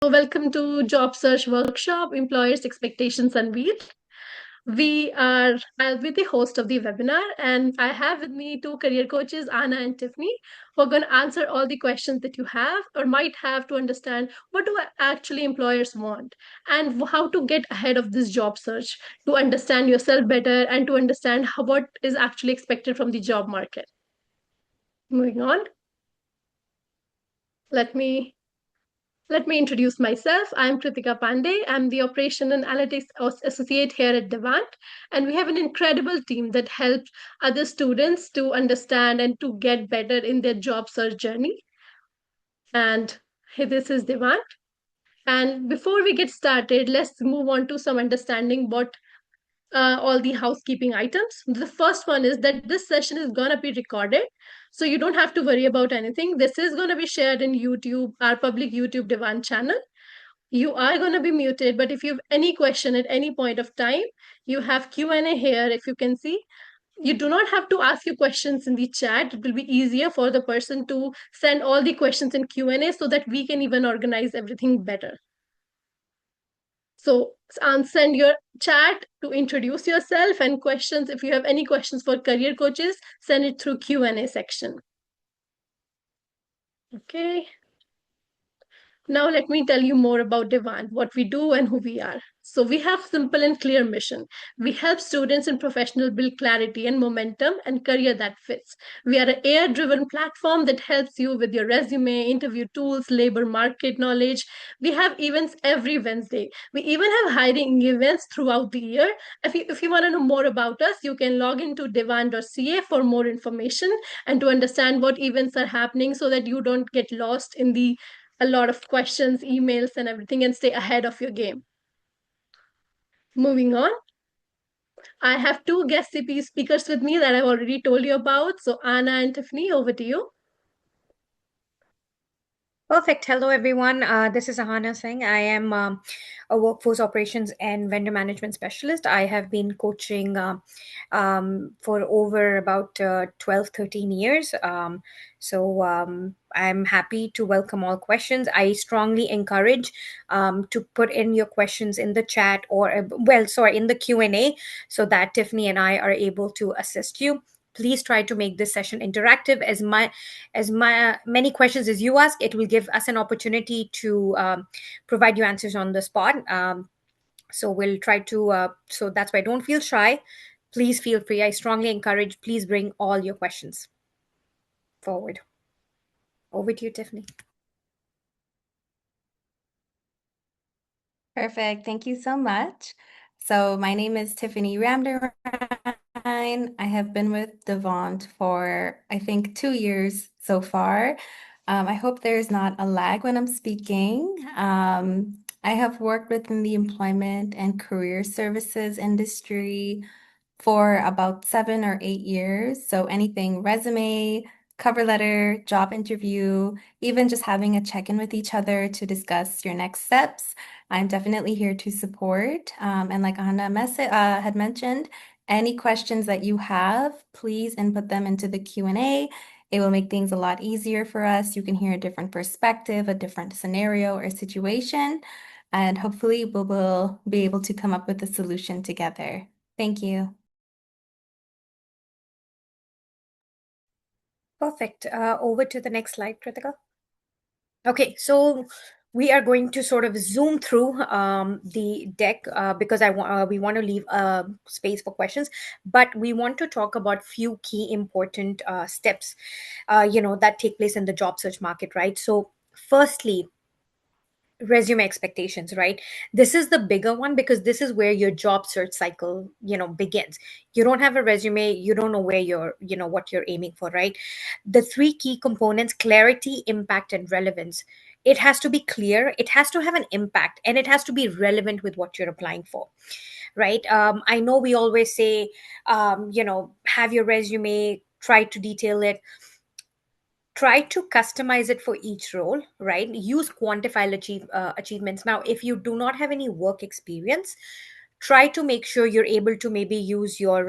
welcome to Job Search Workshop, Employers Expectations Unveiled. I'll be the host of the webinar, and I have with me two career coaches, Anna and Tiffany, who are going to answer all the questions that you have or might have to understand what do actually employers want and how to get ahead of this job search to understand yourself better and to understand what is actually expected from the job market. Moving on, let me Let me introduce myself. I'm Kritika Pandey. I'm the Operation and Analytics Associate here at Devant, and we have an incredible team that helps other students to understand and to get better in their job search journey. And this is Devant. And before we get started, let's move on to some understanding what all the housekeeping items. The first one is that this session is going to be recorded. So you don't have to worry about anything. This is going to be shared in YouTube, our public YouTube Devant channel. You are going to be muted, but if you have any question at any point of time, you have Q&A here, if you can see. You do not have to ask your questions in the chat. It will be easier for the person to send all the questions in Q&A so that we can even organize everything better. So send your chat to introduce yourself and questions. If you have any questions for career coaches, send it through Q&A section. Okay. Now let me tell you more about Devant, what we do and who we are. So we have simple and clear mission. We help students and professionals build clarity and momentum and career that fits. We are an AI-driven platform that helps you with your resume, interview tools, labor market knowledge. We have events every Wednesday. We even have hiring events throughout the year. If you want to know more about us, you can log into devant.ca for more information and to understand what events are happening so that you don't get lost in a lot of questions, emails, and everything, and stay ahead of your game. Moving on, I have two guest CP speakers with me that I've already told you about. So Anna and Tiffany, over to you. Perfect. Hello, everyone. This is Ahana Singh. I am a workforce operations and vendor management specialist. I have been coaching for over about 12, 13 years. I'm happy to welcome all questions. I strongly encourage to put in your questions in the chat or, in the Q&A so that Tiffany and I are able to assist you. Please try to make this session interactive. As many questions as you ask, it will give us an opportunity to provide you answers on the spot. So we'll try to, so that's why don't feel shy. Please feel free. I strongly encourage, please bring all your questions forward. Over to you, Tiffany. Perfect. Thank you so much. So my name is Tiffany Ramnarine. I have been with Devant for, I think, 2 years so far. I hope there's not a lag when I'm speaking. I have worked within the employment and career services industry for about 7 or 8 years. So anything resume, cover letter, job interview, even just having a check-in with each other to discuss your next steps. I'm definitely here to support. And like Ahana had mentioned, any questions that you have, please input them into the Q&A. It will make things a lot easier for us. You can hear a different perspective, a different scenario or situation, and hopefully we'll be able to come up with a solution together. Thank you. Perfect. Over to the next slide, Kritika. Okay, so we are going to sort of zoom through the deck because we want to leave space for questions, but we want to talk about few key important steps, that take place in the job search market, right? So firstly, resume expectations, right? This is the bigger one because this is where your job search cycle begins. You don't have a resume, you don't know where you're what you're aiming for, right? The three key components: clarity, impact, and relevance. It has to be clear, it has to have an impact, and it has to be relevant with what you're applying for, right? I know we always say have your resume, try to detail it, try to customize it for each role, right? Use quantifiable achievements. Now, if you do not have any work experience, try to make sure you're able to maybe use your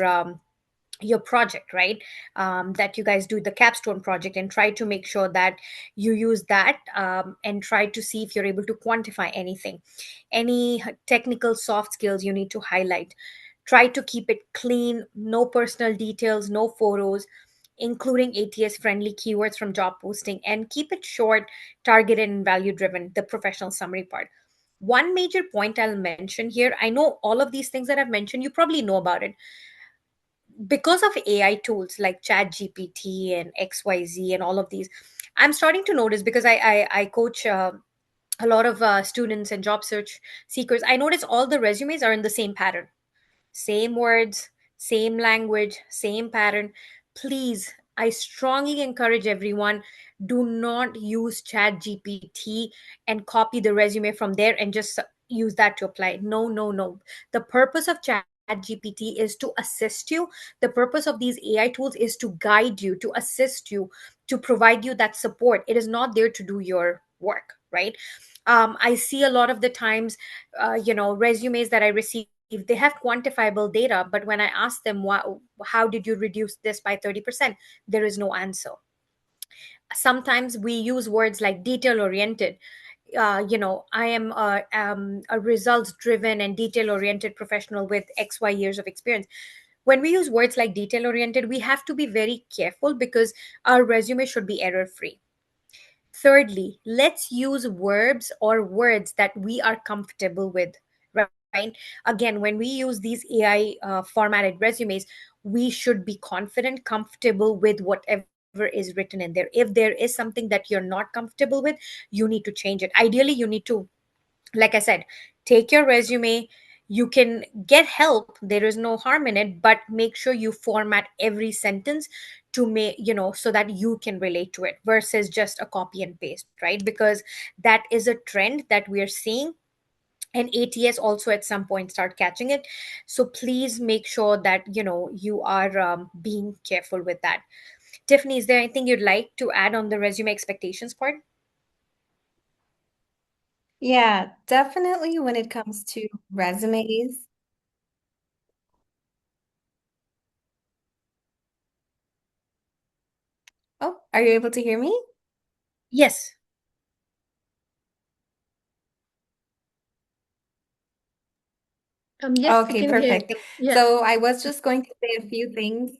your project, right? That you guys do the capstone project, and try to make sure that you use that, and try to see if you're able to quantify anything, any technical soft skills you need to highlight. Try to keep it clean, no personal details, no photos, including ATS friendly keywords from job posting, and keep it short, targeted, and value driven, the professional summary part. One major point I'll mention here, I know all of these things that I've mentioned, you probably know about it. Because of AI tools like Chat GPT and XYZ and all of these, I'm starting to notice, because I coach a lot of students and job search seekers. I notice all the resumes are in the same pattern, same words, same language, same pattern. Please, I strongly encourage everyone, do not use Chat GPT and copy the resume from there and just use that to apply. No, no, no. The purpose of Chat GPT is to assist you. The purpose of these AI tools is to guide you, to assist you, to provide you that support. It is not there to do your work, right? I see a lot of the times, resumes that I receive, they have quantifiable data, but when I ask them, how did you reduce this by 30%, there is no answer. Sometimes we use words like detail oriented. I am a results driven and detail oriented professional with XY years of experience. When we use words like detail oriented, we have to be very careful, because our resume should be error free. Thirdly, let's use verbs or words that we are comfortable with, right? Again, when we use these AI formatted resumes, we should be confident, comfortable with whatever is written in there. If there is something that you're not comfortable with, you need to change it. Ideally, you need to, like I said, take your resume. You can get help, there is no harm in it, but make sure you format every sentence to make, so that you can relate to it, versus just a copy and paste, right? Because that is a trend that we are seeing, and ATS also at some point start catching it. So please make sure that you are being careful with that. Tiffany, is there anything you'd like to add on the resume expectations part? Yeah, definitely when it comes to resumes. Oh, are you able to hear me? Yes. Yes, we Okay, can hear perfect. you. Yeah. So I was just going to say a few things.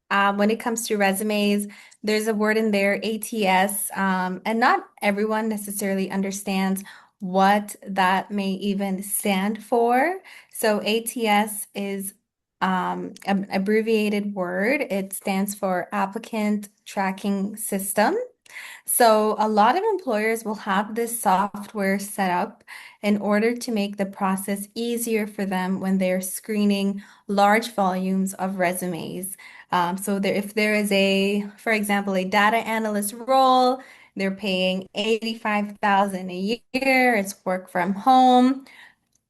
When it comes to resumes, there's a word in there, ATS, and not everyone necessarily understands what that may even stand for. So ATS is an abbreviated word. It stands for Applicant Tracking System. So, a lot of employers will have this software set up in order to make the process easier for them when they're screening large volumes of resumes. If there is for example, a data analyst role, they're paying 85,000 a year, it's work from home,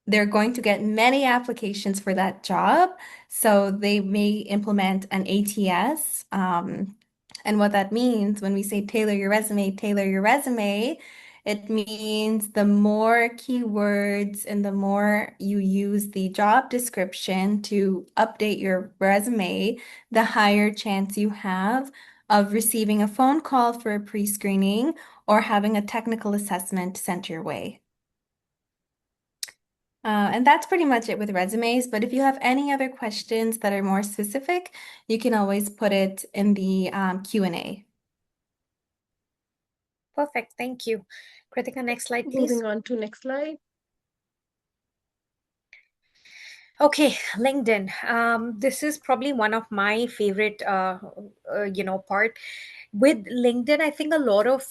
they're going to get many applications for that job. So they may implement an ATS. And what that means when we say tailor your resume, it means the more keywords and the more you use the job description to update your resume, the higher chance you have of receiving a phone call for a pre-screening or having a technical assessment sent your way. And that's pretty much it with resumes. But if you have any other questions that are more specific, you can always put it in the Q&A. Perfect. Thank you. Kritika, next slide, please. Moving on to next slide. Okay, LinkedIn. This is probably one of my favorite, part. With LinkedIn, I think a lot of,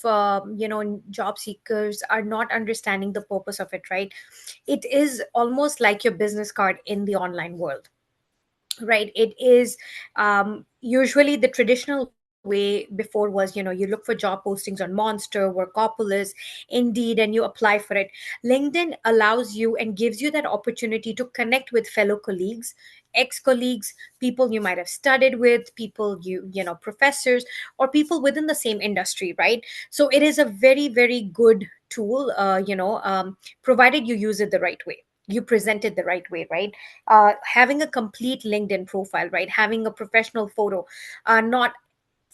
job seekers are not understanding the purpose of it, right? It is almost like your business card in the online world, right? It is usually the traditional way before was, you look for job postings on Monster, Workopolis, Indeed, and you apply for it. LinkedIn allows you and gives you that opportunity to connect with fellow colleagues, ex-colleagues, people you might have studied with, people professors, or people within the same industry, right? So it is a very, very good tool, provided you use it the right way. you present it the right way, right? Having a complete LinkedIn profile, right? Having a professional photo, not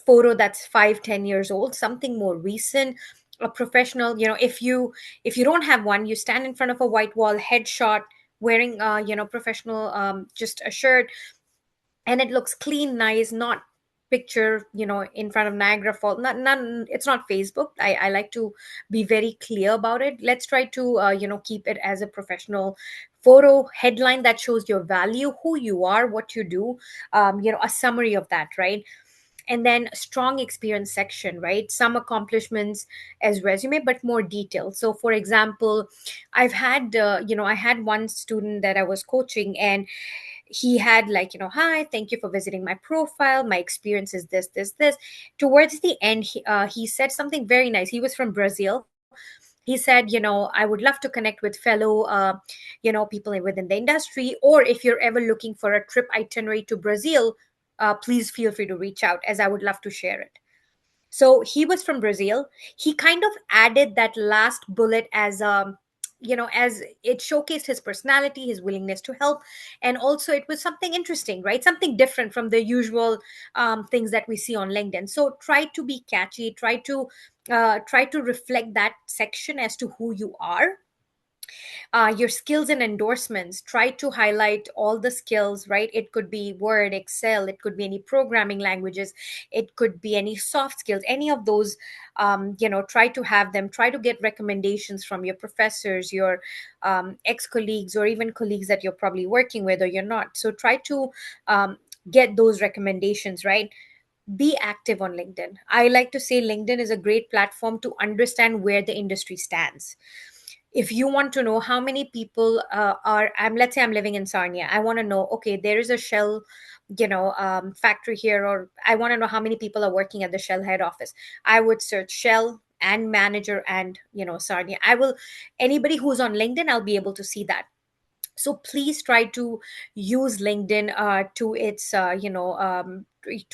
photo that's 5-10 years old, something more recent, a professional. If you don't have one, you stand in front of a white wall, headshot, wearing professional, just a shirt, and it looks clean, nice, not picture in front of Niagara Falls. It's not Facebook. I like to be very clear about it. Let's try to keep it as a professional photo, headline that shows your value, who you are, what you do, a summary of that, right? And then strong experience section, right? Some accomplishments as resume, but more detailed. So for example, I had one student that I was coaching, and he had, like, hi, thank you for visiting my profile, my experience is this. Towards the end, he said something very nice. He was from Brazil. He said, I would love to connect with fellow people within the industry, or if you're ever looking for a trip itinerary to Brazil, please feel free to reach out, as I would love to share it. So he was from Brazil. He kind of added that last bullet as as it showcased his personality, his willingness to help, and also it was something interesting, right? Something different from the usual things that we see on LinkedIn. So try to be catchy, try to reflect that section as to who you are. Your skills and endorsements, try to highlight all the skills, right? It could be Word, Excel, it could be any programming languages, it could be any soft skills, any of those. Try to have them, try to get recommendations from your professors, your ex-colleagues, or even colleagues that you're probably working with or you're not. So try to get those recommendations, right? Be active on LinkedIn. I like to say LinkedIn is a great platform to understand where the industry stands. If you want to know how many people let's say I'm living in Sarnia, I want to know, okay, there is a Shell factory here, or I want to know how many people are working at the Shell head office. I would search Shell and manager and Sarnia. I will Anybody who's on LinkedIn, I'll be able to see that. So please try to use LinkedIn to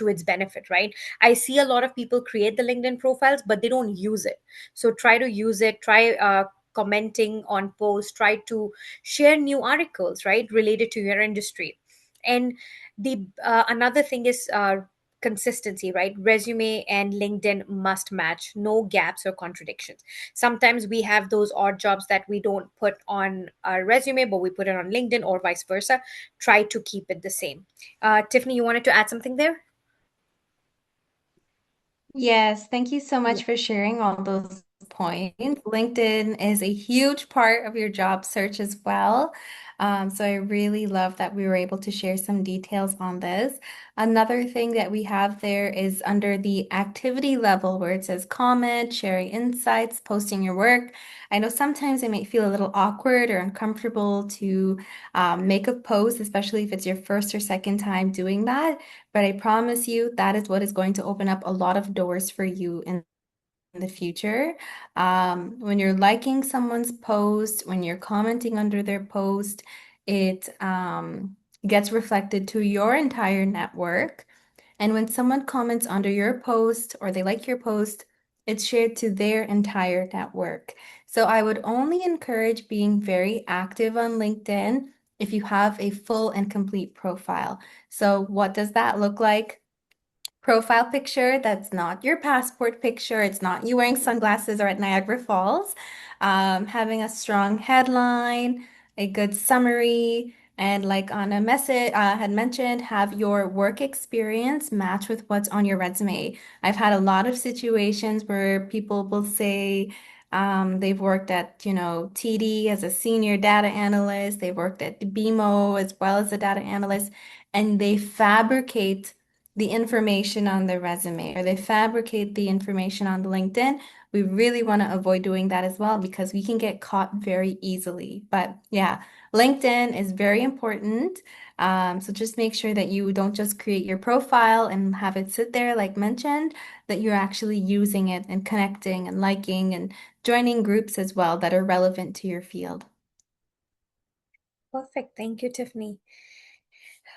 its benefit, right? I see a lot of people create the LinkedIn profiles, but they don't use it. So try to use it. Try commenting on posts, try to share new articles, right, related to your industry. And the another thing is consistency, right? Resume and LinkedIn must match, no gaps or contradictions. Sometimes we have those odd jobs that we don't put on our resume, but we put it on LinkedIn, or vice versa. Try to keep it the same. Tiffany, you wanted to add something there? Yes, thank you so Yeah. much for sharing all those points. LinkedIn is a huge part of your job search as well. So I really love that we were able to share some details on this. Another thing that we have there is under the activity level where it says comment, sharing insights, posting your work. I know sometimes it may feel a little awkward or uncomfortable to make a post, especially if it's your first or second time doing that. But I promise you, that is what is going to open up a lot of doors for you in the future. When you're liking someone's post, when you're commenting under their post, it gets reflected to your entire network. And when someone comments under your post or they like your post, it's shared to their entire network. So I would only encourage being very active on LinkedIn if you have a full and complete profile. So what does that look like? Profile picture that's not your passport picture. It's not you wearing sunglasses or at Niagara Falls. Having a strong headline, a good summary, and like on a message had mentioned, have your work experience match with what's on your resume. I've had a lot of situations where people will say they've worked at, TD as a senior data analyst, they've worked at BMO as well as a data analyst, and they fabricate the information on the resume or they fabricate the information on the LinkedIn. We really want to avoid doing that as well because we can get caught very easily. But yeah, LinkedIn is very important. So just make sure that you don't just create your profile and have it sit there, like mentioned, that you're actually using it and connecting and liking and joining groups as well that are relevant to your field. Perfect. Thank you, Tiffany.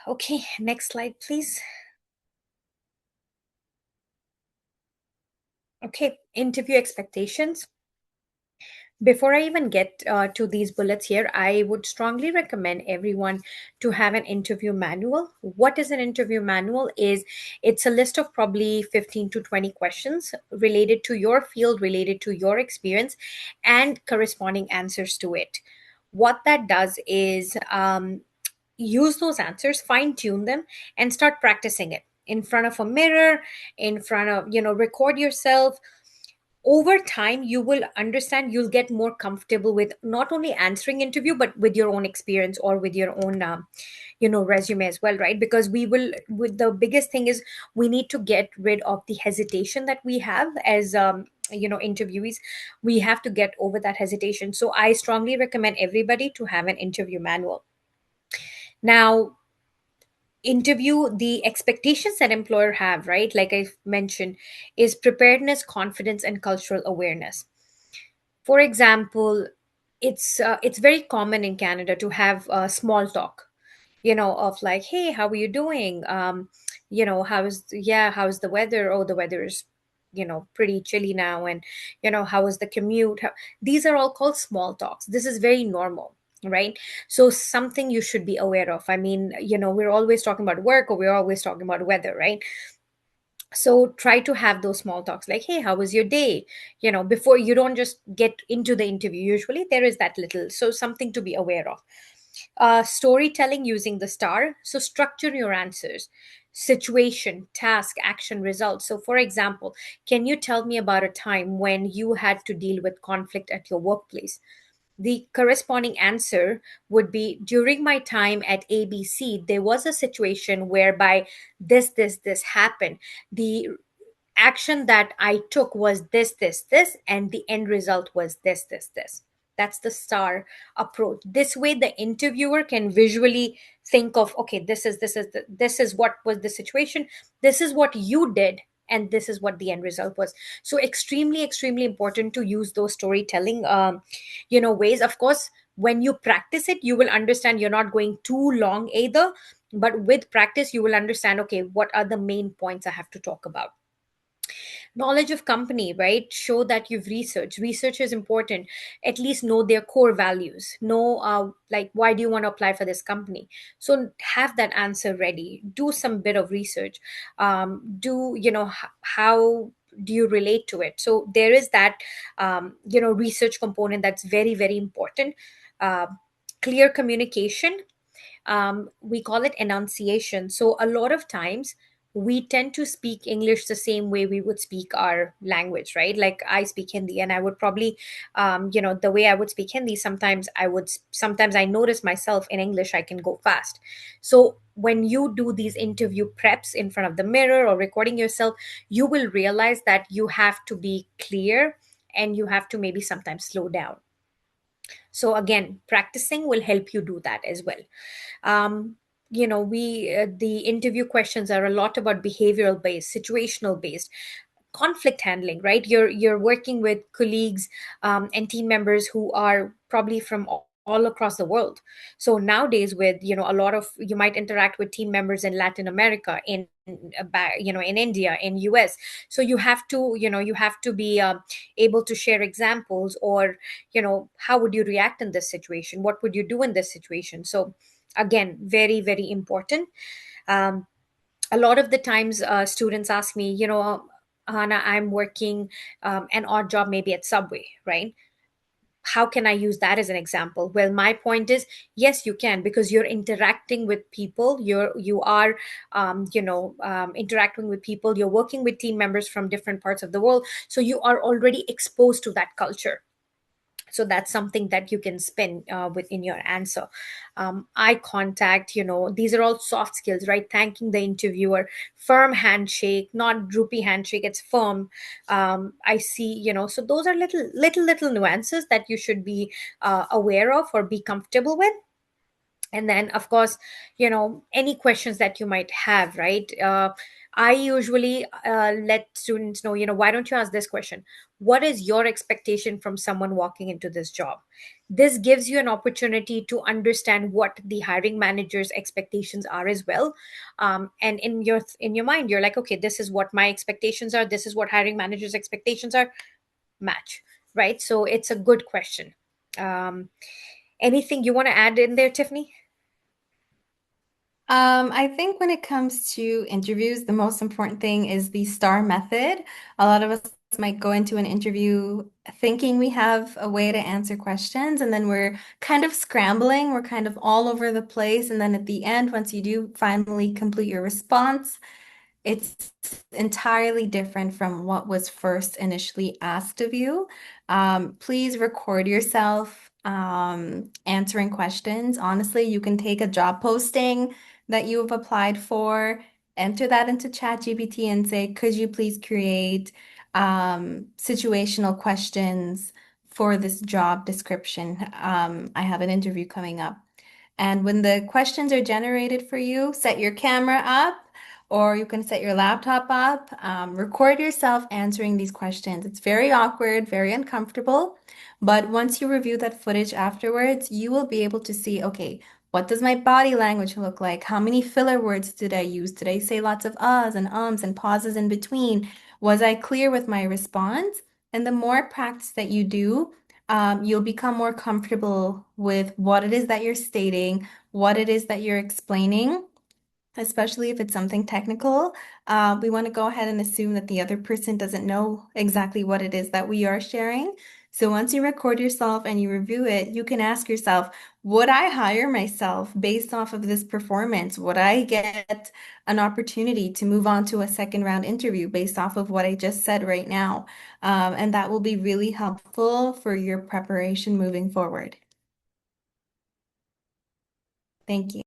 Okay, next slide, please. Okay, interview expectations. Before I even get to these bullets here, I would strongly recommend everyone to have an interview manual. What is an interview manual? Is it's a list of probably 15 to 20 questions related to your field, related to your experience, and corresponding answers to it. What that does is use those answers, fine tune them, and start practicing it in front of a mirror, in front of, record yourself. Over time you will understand, you'll get more comfortable with not only answering interview but with your own experience or with your own resume as well, right? Because we will, with the biggest thing is we need to get rid of the hesitation that we have as interviewees. We have to get over that hesitation, so I strongly recommend everybody to have an interview manual. Now, interview, the expectations that employer have, right, like I mentioned, is preparedness, confidence, and cultural awareness. For example, it's very common in Canada to have small talk, of like, hey, how are you doing? How's the weather? Oh, the weather is, pretty chilly now. And, how was the commute? These are all called small talks. This is very normal, right? So something you should be aware of. I mean, we're always talking about work or we're always talking about weather, right? So try to have those small talks like, hey, how was your day? Before, you don't just get into the interview. Usually there is that little, so something to be aware of. Storytelling using the star. So structure your answers: situation, task, action, result. So, for example, can you tell me about a time when you had to deal with conflict at your workplace? The corresponding answer would be, during my time at ABC, there was a situation whereby this happened. The action that I took was this, and the end result was this. That's the star approach. This way, the interviewer can visually think of, okay, this is what was the situation, this is what you did, and this is what the end result was. So, extremely important to use those storytelling, ways. Of course, when you practice it, you will understand. You're not going too long either, but with practice, you will understand. Okay, what are the main points I have to talk about? Knowledge of company, right? Show that you've research is important. At least know their core values, know like, why do you want to apply for this company? So have that answer ready. Do some bit of research. Do how do you relate to it? So there is that research component that's very important. uh, Clear communication. We call it enunciation. So a lot of times we tend to speak English the same way we would speak our language, right? Like I speak Hindi, and I would probably, the way I would speak Hindi, sometimes I notice myself in English, I can go fast. So when you do these interview preps in front of the mirror or recording yourself, you will realize that you have to be clear and you have to maybe sometimes slow down. So again, practicing will help you do that as well. We the interview questions are a lot about behavioral based, situational based, conflict handling, right? You're working with colleagues and team members who are probably from all across the world. So nowadays, with a lot of, you might interact with team members in Latin America, in India, in US. So you have to be able to share examples, or how would you react in this situation, what would you do in this situation. So again, very important. um, a lot of the times students ask me, Hannah, I'm working an odd job, maybe at Subway, right? How can I use that as an example? Well, my point is, yes, you can, because you're interacting with people. You are interacting with people. You're working with team members from different parts of the world, so you are already exposed to that culture. So that's something that you can spin within your answer. Eye contact, these are all soft skills, right? Thanking the interviewer. Firm handshake, not droopy handshake, it's firm. I see, so those are little nuances that you should be aware of or be comfortable with. And then, of course, any questions that you might have, right? I usually let students know, why don't you ask this question? What is your expectation from someone walking into this job? This gives you an opportunity to understand what the hiring manager's expectations are as well. And in your mind, you're like, okay, this is what my expectations are, this is what hiring manager's expectations are. Match. right? So it's a good question. Um, Anything you want to add in there, Tiffany? I think when it comes to interviews, the most important thing is the STAR method. A lot of us might go into an interview thinking we have a way to answer questions, and then we're kind of scrambling, we're kind of all over the place. And then at the end, once you do finally complete your response, it's entirely different from what was first initially asked of you. Please record yourself answering questions. Honestly, you can take a job posting that you have applied for, enter that into ChatGPT and say, could you please create situational questions for this job description? I have an interview coming up. And when the questions are generated for you, set your camera up or you can set your laptop up, record yourself answering these questions. It's very awkward, very uncomfortable, but once you review that footage afterwards, you will be able to see, okay, what does my body language look like? How many filler words did I use? Did I say lots of uhs and ums and pauses in between? Was I clear with my response? And the more practice that you do, you'll become more comfortable with what it is that you're stating, what it is that you're explaining, especially if it's something technical. We want to go ahead and assume that the other person doesn't know exactly what it is that we are sharing. So once you record yourself and you review it, you can ask yourself, would I hire myself based off of this performance? Would I get an opportunity to move on to a second round interview based off of what I just said right now? And that will be really helpful for your preparation moving forward. Thank you.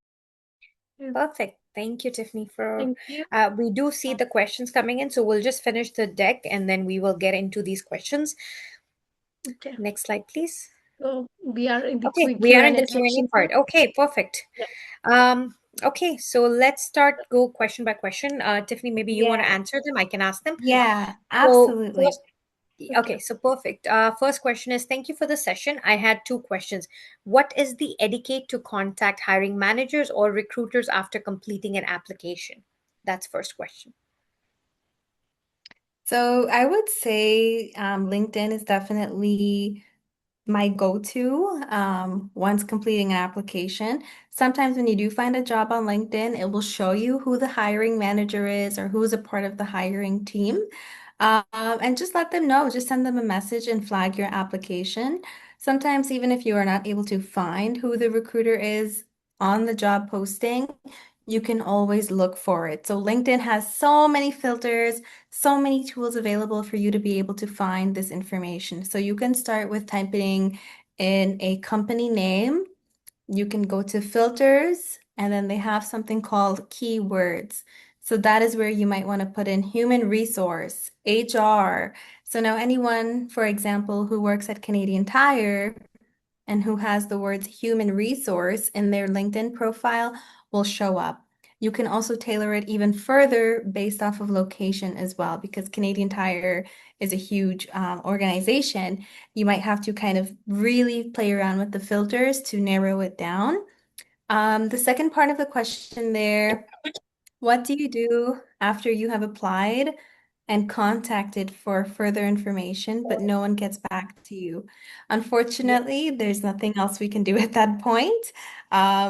Yeah, Perfect. Thank you, Tiffany. For thank you. we do see the questions coming in, so we'll just finish the deck and then we will get into these questions. Okay, Next slide, please. so we are in the Okay, we are in Q&A the Q&A section now. part. Okay, perfect. Yeah. Okay, so let's start go question by question. Tiffany, maybe you want to Yeah, answer them. I can ask them. yeah, So absolutely. first, Okay. okay, so perfect. First question is, thank you for the session. I had two questions. What is the etiquette to contact hiring managers or recruiters after completing an application? That's first question. So I would say LinkedIn is definitely my go-to once completing an application. Sometimes when you do find a job on LinkedIn, it will show you who the hiring manager is or who is a part of the hiring team. And just let them know, just send them a message and flag your application. Sometimes, even if you are not able to find who the recruiter is on the job posting, you can always look for it. So LinkedIn has so many filters, so many tools available for you to be able to find this information. So you can start with typing in a company name. You can go to filters, and then they have something called keywords. So that is where you might want to put in human resource, HR. So now anyone, for example, who works at Canadian Tire and who has the words human resource in their LinkedIn profile will show up. You can also tailor it even further based off of location as well, because Canadian Tire is a huge organization. You might have to kind of really play around with the filters to narrow it down. The second part of the question there, what do you do after you have applied and contacted for further information, but no one gets back to you? Yeah. Unfortunately, there's nothing else we can do at that point.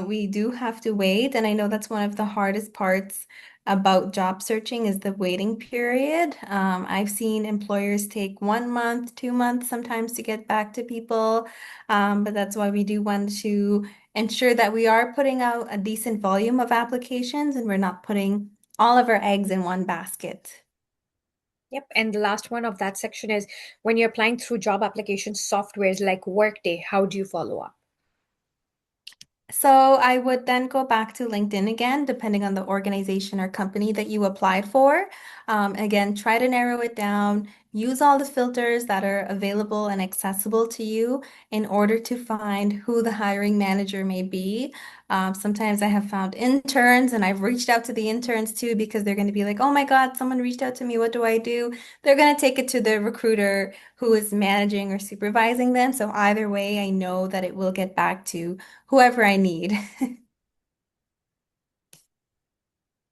We do have to wait, and I know that's one of the hardest parts about job searching is the waiting period. I've seen employers take 1 month, 2 months sometimes to get back to people, but that's why we do want to ensure that we are putting out a decent volume of applications and we're not putting all of our eggs in one basket. Yep. And the last one of that section is, when you're applying through job application softwares like Workday, how do you follow up? So I would then go back to LinkedIn again, depending on the organization or company that you applied for. Again, try to narrow it down. Use all the filters that are available and accessible to you in order to find who the hiring manager may be. Sometimes I have found interns, and I've reached out to the interns too because they're going to be like, oh my God, someone reached out to me. What do I do? They're going to take it to the recruiter who is managing or supervising them. So either way, I know that it will get back to whoever I need.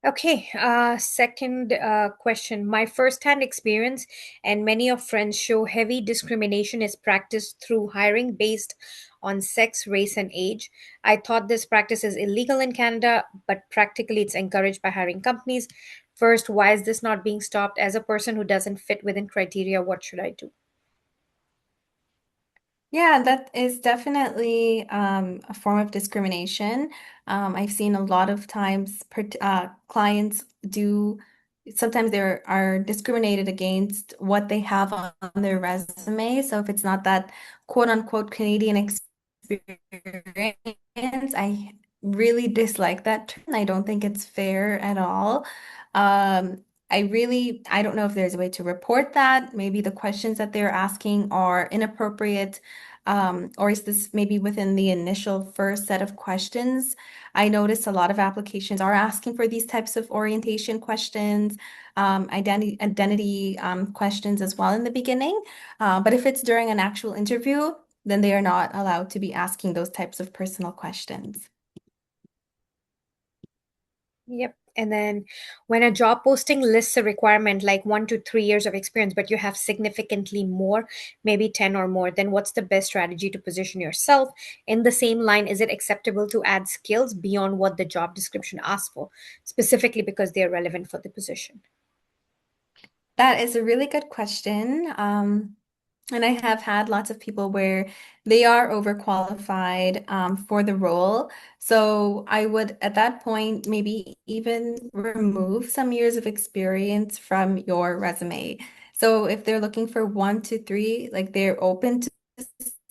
Okay, second question. My first-hand experience and many of friends show heavy discrimination is practiced through hiring based on sex, race, and age. I thought this practice is illegal in Canada, but practically it's encouraged by hiring companies. First, why is this not being stopped? As a person who doesn't fit within criteria, what should I do? Yeah, that is definitely a form of discrimination. I've seen a lot of times clients do, sometimes they are discriminated against what they have on their resume. So if it's not that quote unquote Canadian experience, I really dislike that term. I don't think it's fair at all. I don't know if there's a way to report that. Maybe the questions that they're asking are inappropriate, or is this maybe within the initial first set of questions? I noticed a lot of applications are asking for these types of orientation questions, identity questions as well in the beginning. But if it's during an actual interview, then they are not allowed to be asking those types of personal questions. Yep. And then when a job posting lists a requirement like 1 to 3 years of experience, but you have significantly more, maybe 10 or more, then what's the best strategy to position yourself? In the same line, is it acceptable to add skills beyond what the job description asks for, specifically because they're relevant for the position? That is a really good question. And I have had lots of people where they are overqualified for the role. So I would, at that point, maybe even remove some years of experience from your resume. So if they're looking for 1 to 3, like they're open to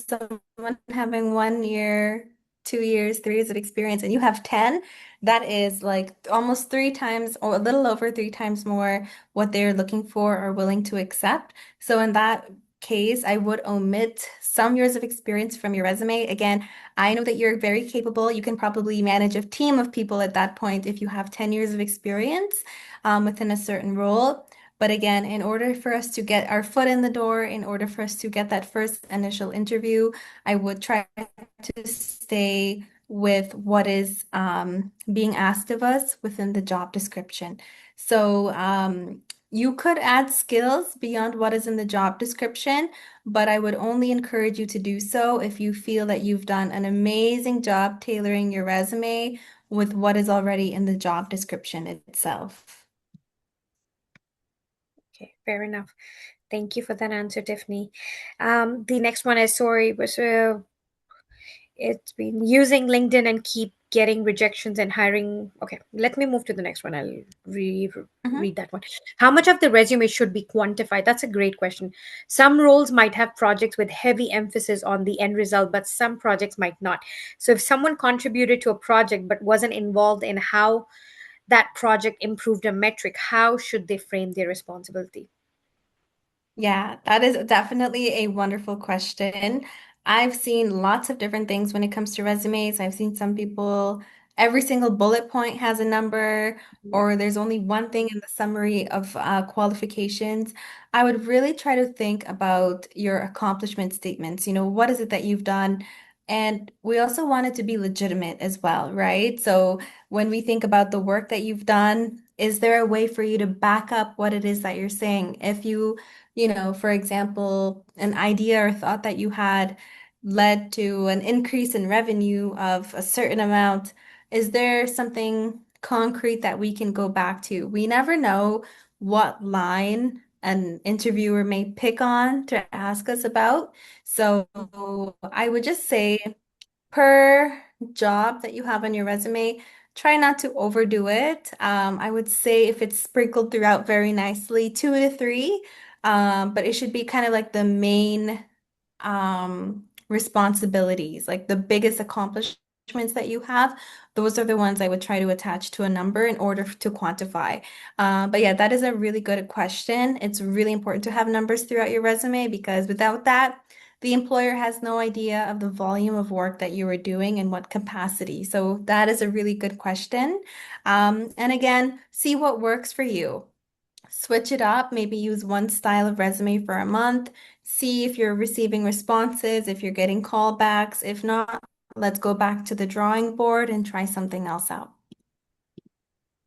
someone having 1 year, 2 years, 3 years of experience, and you have 10, that is like almost 3 times or a little over 3 times more what they're looking for or willing to accept. So in that case, I would omit some years of experience from your resume. Again, I know that you're very capable. You can probably manage a team of people at that point if you have 10 years of experience within a certain role. But again, in order for us to get our foot in the door, in order for us to get that first initial interview, I would try to stay with what is being asked of us within the job description. So you could add skills beyond what is in the job description, but I would only encourage you to do so if you feel that you've done an amazing job tailoring your resume with what is already in the job description itself. Okay, fair enough. Thank you for that answer, Tiffany. The next one I saw was it's been using LinkedIn and keep getting rejections and hiring. Okay, let me move to the next one. I'll read that one. How much of the resume should be quantified? That's a great question. Some roles might have projects with heavy emphasis on the end result, but some projects might not. So if someone contributed to a project but wasn't involved in how that project improved a metric, how should they frame their responsibility? Yeah, that is definitely a wonderful question. I've seen lots of different things when it comes to resumes. I've seen some people, every single bullet point has a number, Yep. or there's only one thing in the summary of qualifications. I would really try to think about your accomplishment statements. What is it that you've done? And we also want it to be legitimate as well, right? So when we think about the work that you've done, is there a way for you to back up what it is that you're saying? If for example, an idea or thought that you had led to an increase in revenue of a certain amount, is there something concrete that we can go back to? We never know what line an interviewer may pick on to ask us about. So I would just say, per job that you have on your resume, try not to overdo it. I would say if it's sprinkled throughout very nicely, 2 to 3, but it should be kind of like the main responsibilities, like the biggest accomplishments that you have. Those are the ones I would try to attach to a number in order to quantify. But yeah, that is a really good question. It's really important to have numbers throughout your resume because without that, the employer has no idea of the volume of work that you are doing and what capacity. So that is a really good question. And again, see what works for you. Switch it up, maybe use one style of resume for a month, see if you're receiving responses, if you're getting callbacks. If not, let's go back to the drawing board and try something else out.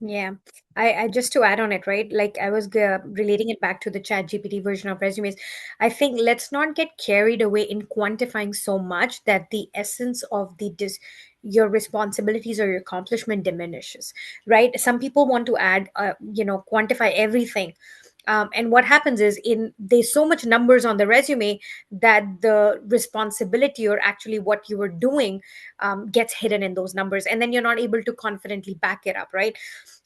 Yeah, I just to add on it, right? Like I was relating it back to the Chat GPT version of resumes. I think let's not get carried away in quantifying so much that the essence of your responsibilities or your accomplishment diminishes, right? Some people want to add, quantify everything. And what happens is in there's so much numbers on the resume that the responsibility or actually what you were doing gets hidden in those numbers, and then you're not able to confidently back it up, right?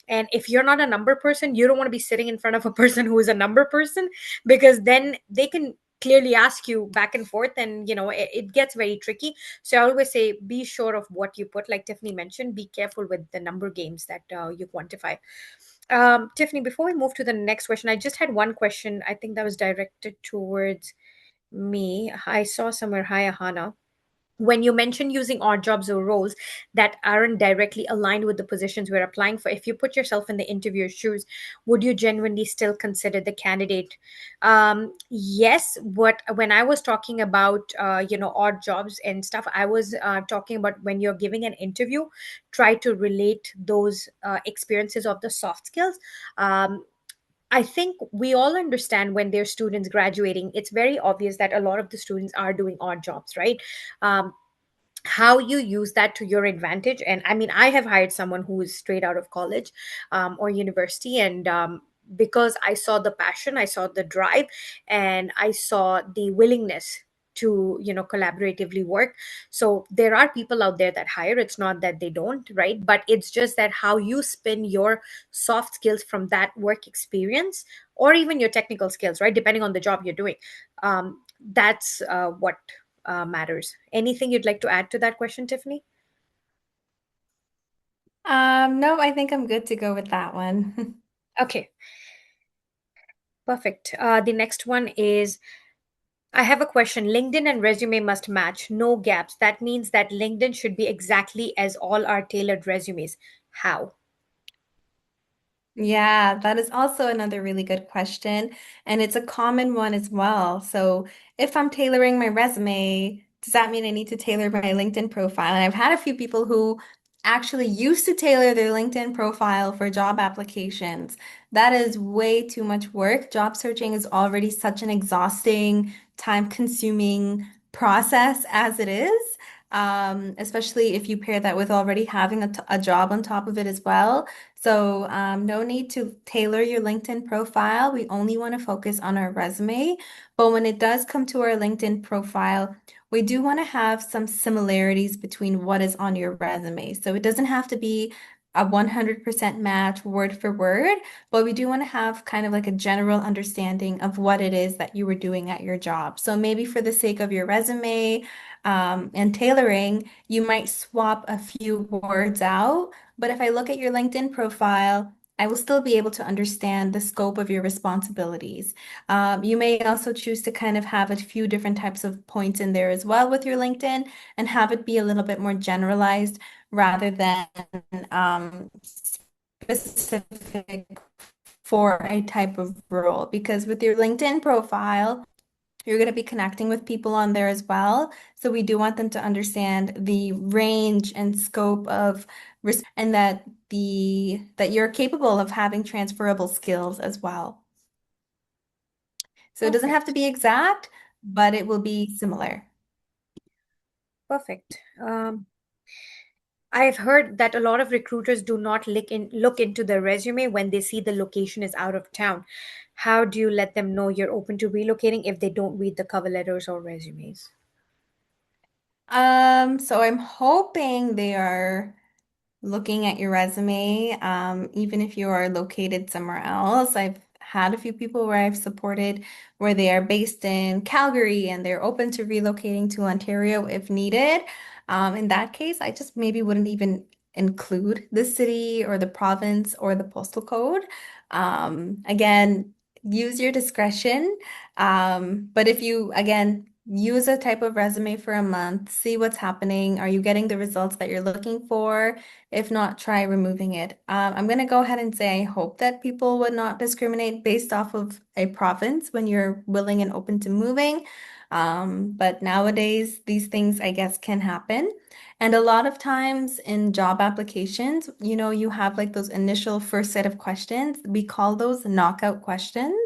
And if you're not a number person, you don't want to be sitting in front of a person who is a number person, because then they can clearly ask you back and forth, and it gets very tricky. So I always say be sure of what you put. Like Tiffany mentioned, be careful with the number games that you quantify. Tiffany, before we move to the next question, I just had one question. I think that was directed towards me. I saw somewhere, hi Ahana, when you mention using odd jobs or roles that aren't directly aligned with the positions we're applying for, if you put yourself in the interviewer's shoes, would you genuinely still consider the candidate? Yes, but when I was talking about odd jobs and stuff, I was talking about when you're giving an interview, try to relate those experiences of the soft skills. I think we all understand when there's students graduating, it's very obvious that a lot of the students are doing odd jobs, right? How you use that to your advantage. And I mean, I have hired someone who is straight out of college or university, and because I saw the passion, I saw the drive, and I saw the willingness to collaboratively work. So there are people out there that hire, it's not that they don't, right? But it's just that how you spin your soft skills from that work experience, or even your technical skills, right, depending on the job you're doing. That's what matters. Anything you'd like to add to that question, Tiffany? No, I think I'm good to go with that one. Okay, perfect. The next one is, I have a question. LinkedIn and resume must match, no gaps. That means that LinkedIn should be exactly as all our tailored resumes. How? Yeah, that is also another really good question. And it's a common one as well. So if I'm tailoring my resume, does that mean I need to tailor my LinkedIn profile? And I've had a few people who actually used to tailor their LinkedIn profile for job applications. That is way too much work. Job searching is already such an exhausting, time-consuming process as it is. Especially if you pair that with already having a job on top of it as well. So, no need to tailor your LinkedIn profile. We only want to focus on our resume. But when it does come to our LinkedIn profile, we do want to have some similarities between what is on your resume. So it doesn't have to be a 100% match word for word, but we do want to have kind of like a general understanding of what it is that you were doing at your job. So maybe for the sake of your resume, and tailoring, you might swap a few words out, but if I look at your LinkedIn profile, I will still be able to understand the scope of your responsibilities. You may also choose to kind of have a few different types of points in there as well with your LinkedIn and have it be a little bit more generalized rather than specific for a type of role. Because with your LinkedIn profile, you're going to be connecting with people on there as well. So we do want them to understand the range and scope of and that you're capable of having transferable skills as well. So it doesn't have to Perfect. be exact, but it will be similar. Perfect. I've heard that a lot of recruiters do not look into the resume when they see the location is out of town. How do you let them know you're open to relocating if they don't read the cover letters or resumes? So I'm hoping they are looking at your resume, even if you are located somewhere else. I've had a few people where I've supported where they are based in Calgary and they're open to relocating to Ontario if needed. In that case, I just maybe wouldn't even include the city or the province or the postal code. Again, use your discretion. But if you, again, use a type of resume for a month, see what's happening. Are you getting the results that you're looking for? If not, try removing it. I'm going to go ahead and say I hope that people would not discriminate based off of a province when you're willing and open to moving. But nowadays, these things, I guess, can happen. And a lot of times in job applications, you have like those initial first set of questions. We call those knockout questions.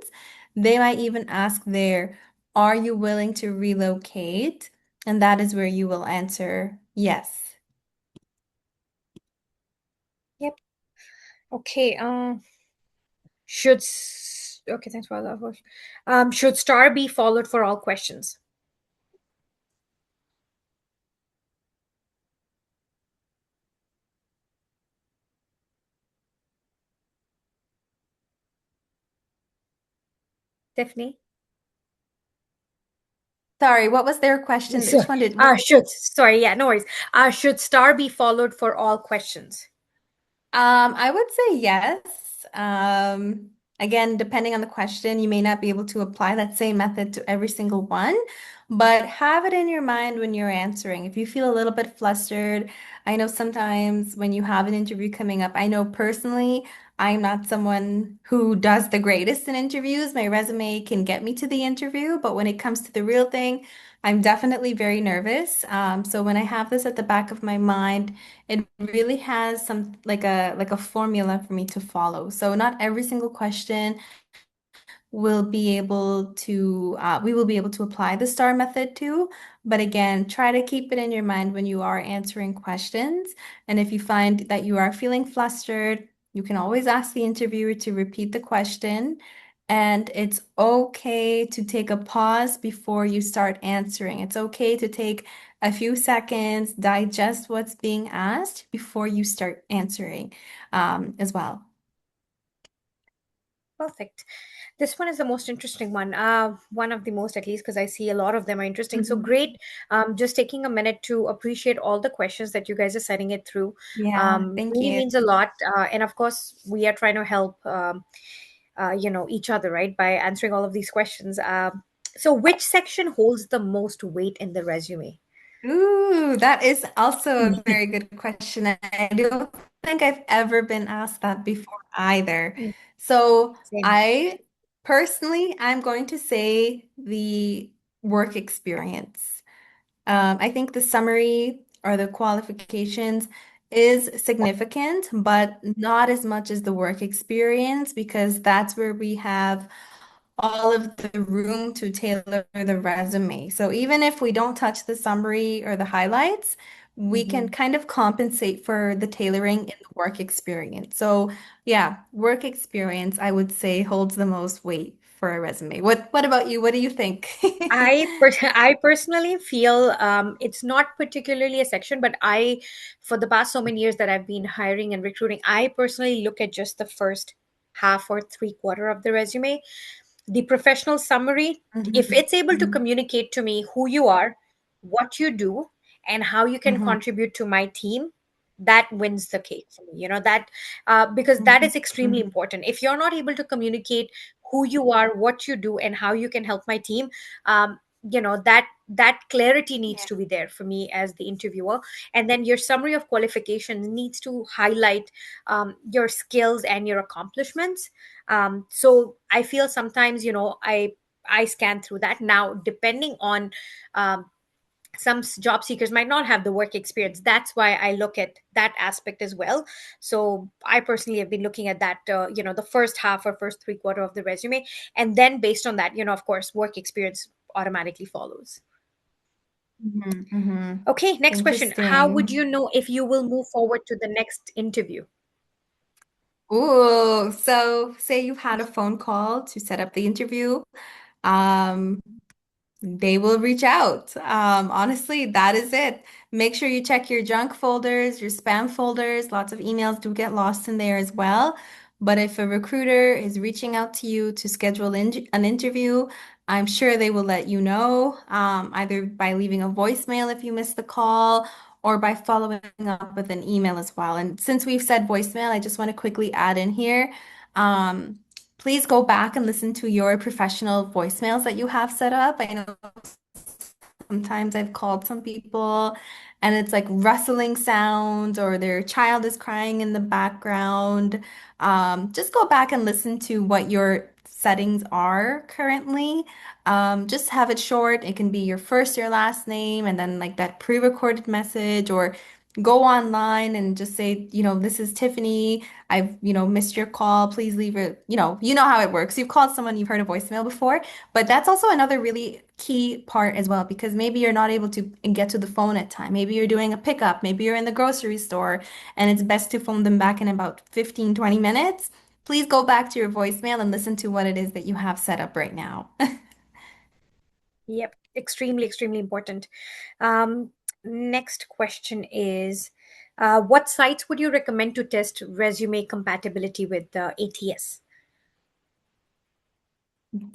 They might even ask there, are you willing to relocate? And that is where you will answer yes. Yep. Okay. Okay, thanks for that question. Should star be followed for all questions? Tiffany? Sorry, what was their question? So, Which one did, what sorry, yeah, no worries. Should star be followed for all questions? I would say yes. Again, depending on the question, you may not be able to apply that same method to every single one, but have it in your mind when you're answering. If you feel a little bit flustered, I know sometimes when you have an interview coming up, I know personally, I'm not someone who does the greatest in interviews. My resume can get me to the interview, but when it comes to the real thing, I'm definitely very nervous. So when I have this at the back of my mind, it really has some like a formula for me to follow. So not every single question will be able to we will be able to apply the STAR method to. But again, try to keep it in your mind when you are answering questions. And if you find that you are feeling flustered, you can always ask the interviewer to repeat the question. And it's okay to take a pause before you start answering. It's okay to take a few seconds, digest what's being asked before you start answering as well. Perfect. This one is the most interesting one. One of the most, at least, because I see a lot of them are interesting. So Mhm. great. Just taking a minute to appreciate all the questions that you guys are sending it through. Yeah, thank Really you. means a lot. And of course, we are trying to help, each other, right, by answering all of these questions. So, which section holds the most weight in the resume? Ooh, that is also a very good question. I don't think I've ever been asked that before either. Mm, So same. I personally, I'm going to say the work experience. I think the summary or the qualifications is significant, but not as much as the work experience because that's where we have all of the room to tailor the resume. So even if we don't touch the summary or the highlights, we can Mhm. kind of compensate for the tailoring in the work experience. So yeah, work experience, I would say, holds the most weight for a resume. What about you? What do you think? I personally feel it's not particularly a section, but for the past so many years that I've been hiring and recruiting, I personally look at just the first half or three-quarter of the resume. The professional summary, if Mhm, it's able to mhm, communicate to me who you are, what you do, and how you can mhm, contribute to my team, that wins the cake for me. That because that mhm, is extremely mhm. important. If you're not able to communicate who you are, what you do, and how you can help my team, that clarity needs Yeah. to be there for me as the interviewer. And then your summary of qualification needs to highlight your skills and your accomplishments. So I feel sometimes, I scan through that. Now, depending on um, job seekers might not have the work experience. That's why I look at that aspect as well. So I personally have been looking at that, the first half or first three-quarter of the resume, and then based on that, of course, work experience automatically follows. Mhm, mhm. Okay, next question. How would Interesting. you know if you will move forward to the next interview? Ooh, so say you've had a phone call to set up the interview. Um, They will reach out. Honestly, that is it. Make sure you check your junk folders, your spam folders. Lots of emails do get lost in there as well. But if a recruiter is reaching out to you to schedule an interview, I'm sure they will let you know, either by leaving a voicemail if you missed the call or by following up with an email as well. And since we've said voicemail, I just want to quickly add in here. Um, Please go back and listen to your professional voicemails that you have set up. I know sometimes I've called some people and it's like rustling sounds or their child is crying in the background. Just go back and listen to what your settings are currently. Just have it short. It can be your first, your last name, and then like that pre-recorded message, or go online and just say, this is Tiffany. I've, missed your call. Please leave it. You know how it works. You've called someone, you've heard a voicemail before, but that's also another really key part as well, because maybe you're not able to get to the phone at time. Maybe you're doing a pickup. Maybe you're in the grocery store and it's best to phone them back in about 15, 20 minutes. Please go back to your voicemail and listen to what it is that you have set up right now. Yep, extremely, extremely important. Um, Next question is, what sites would you recommend to test resume compatibility with the ATS?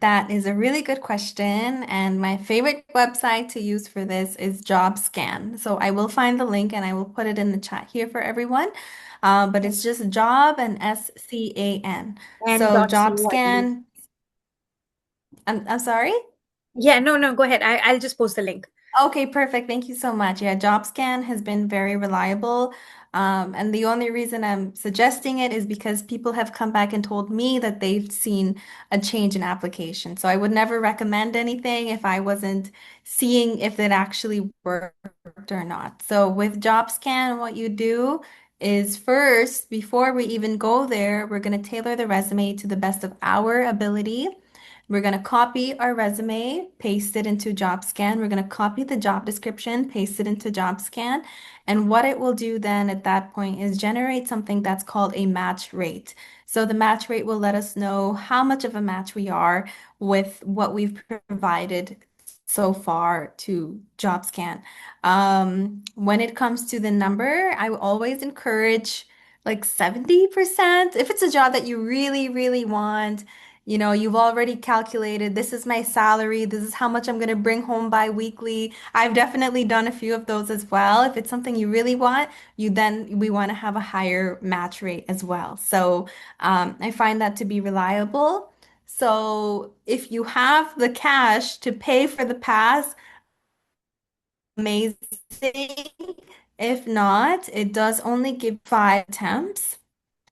That is a really good question. And my favorite website to use for this is JobScan. So I will find the link and I will put it in the chat here for everyone. But it's just job and SCAN. And So .co, I believe. JobScan, I'm sorry? Yeah, no, no, go ahead. I'll just post the link. Okay, perfect. Thank you so much. Yeah, JobScan has been very reliable. And the only reason I'm suggesting it is because people have come back and told me that they've seen a change in application. So I would never recommend anything if I wasn't seeing if it actually worked or not. So with JobScan, what you do is first, before we even go there, we're going to tailor the resume to the best of our ability. We're going to copy our resume, paste it into JobScan. We're going to copy the job description, paste it into JobScan. And what it will do then at that point is generate something that's called a match rate. So the match rate will let us know how much of a match we are with what we've provided so far to JobScan. When it comes to the number, I will always encourage like 70%. If it's a job that you really, really want, you've already calculated, this is my salary, this is how much I'm going to bring home bi-weekly. I've definitely done a few of those as well. If it's something you really want, we want to have a higher match rate as well. So I find that to be reliable. So if you have the cash to pay for the pass, amazing. If not, it does only give 5 attempts.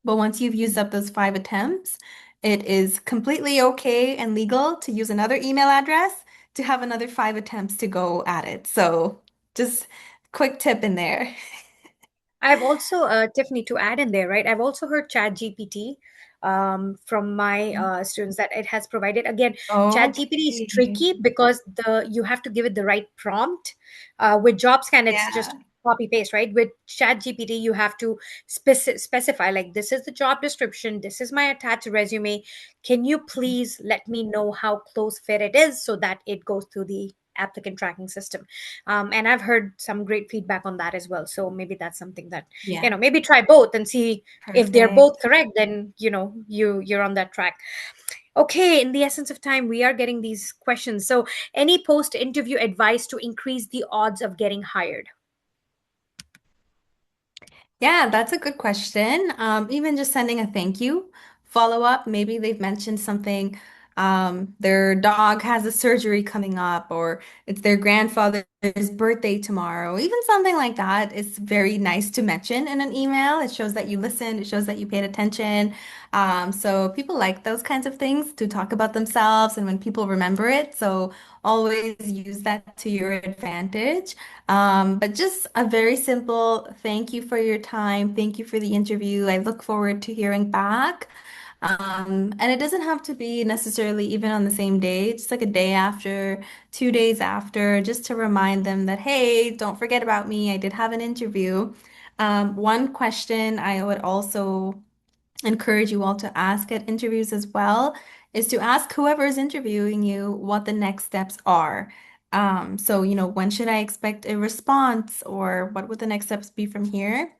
But once you've used up those 5 attempts, it is completely okay and legal to use another email address to have another 5 attempts to go at it. So just quick tip in there. I've also, Tiffany, to add in there, right? I've also heard ChatGPT from my students that it has provided. Again, ChatGPT is Okay. tricky because you have to give it the right prompt. With JobScan, it's just Yeah. copy paste, right? With ChatGPT, you have to specify like this is the job description, this is my attached resume. Can you please let me know how close fit it is so that it goes through the applicant tracking system? And I've heard some great feedback on that as well, so maybe that's something that, Yeah. maybe try both and see if they're both Perfect. correct, then you're on that track. Okay, in the essence of time, we are getting these questions. So any post interview advice to increase the odds of getting hired? Yeah, that's a good question. Even just sending a thank you follow up, maybe they've mentioned something, their dog has a surgery coming up, or it's their grandfather's birthday tomorrow. Even something like that is very nice to mention in an email. It shows that you listened, it shows that you paid attention. So people like those kinds of things to talk about themselves and when people remember it. So always use that to your advantage. But just a very simple thank you for your time. Thank you for the interview. I look forward to hearing back. And it doesn't have to be necessarily even on the same day, just like a day after, 2 days after, just to remind them that, hey, don't forget about me. I did have an interview. One question I would also encourage you all to ask at interviews as well is to ask whoever is interviewing you what the next steps are. So, when should I expect a response, or what would the next steps be from here?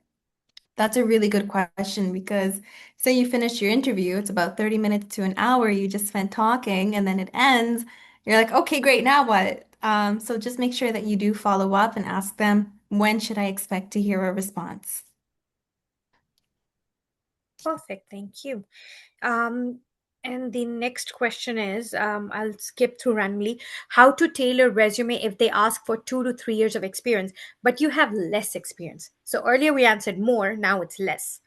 That's a really good question, because say you finish your interview, it's about 30 minutes to an hour you just spent talking, and then it ends. You're like, okay, great, now what? So just make sure that you do follow up and ask them, when should I expect to hear a response? Perfect, thank you. um, and the next question is, I'll skip through randomly. How to tailor resume if they ask for 2 to 3 years of experience but you have less experience? So earlier we answered more, now it's less.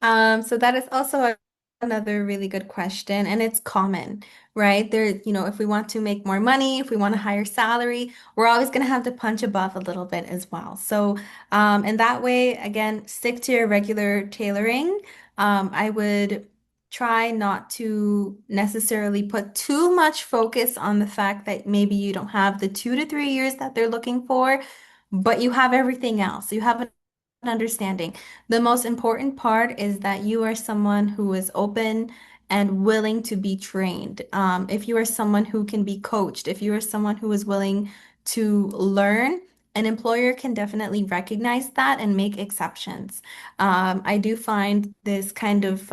So that is also a another really good question, and it's common, right? If we want to make more money, if we want a higher salary, we're always going to have to punch above a little bit as well. So, in that way, again, stick to your regular tailoring. I would try not to necessarily put too much focus on the fact that maybe you don't have the 2 to 3 years that they're looking for, but you have everything else. You have an understanding. The most important part is that you are someone who is open and willing to be trained. If you are someone who can be coached, if you are someone who is willing to learn, an employer can definitely recognize that and make exceptions. I do find this kind of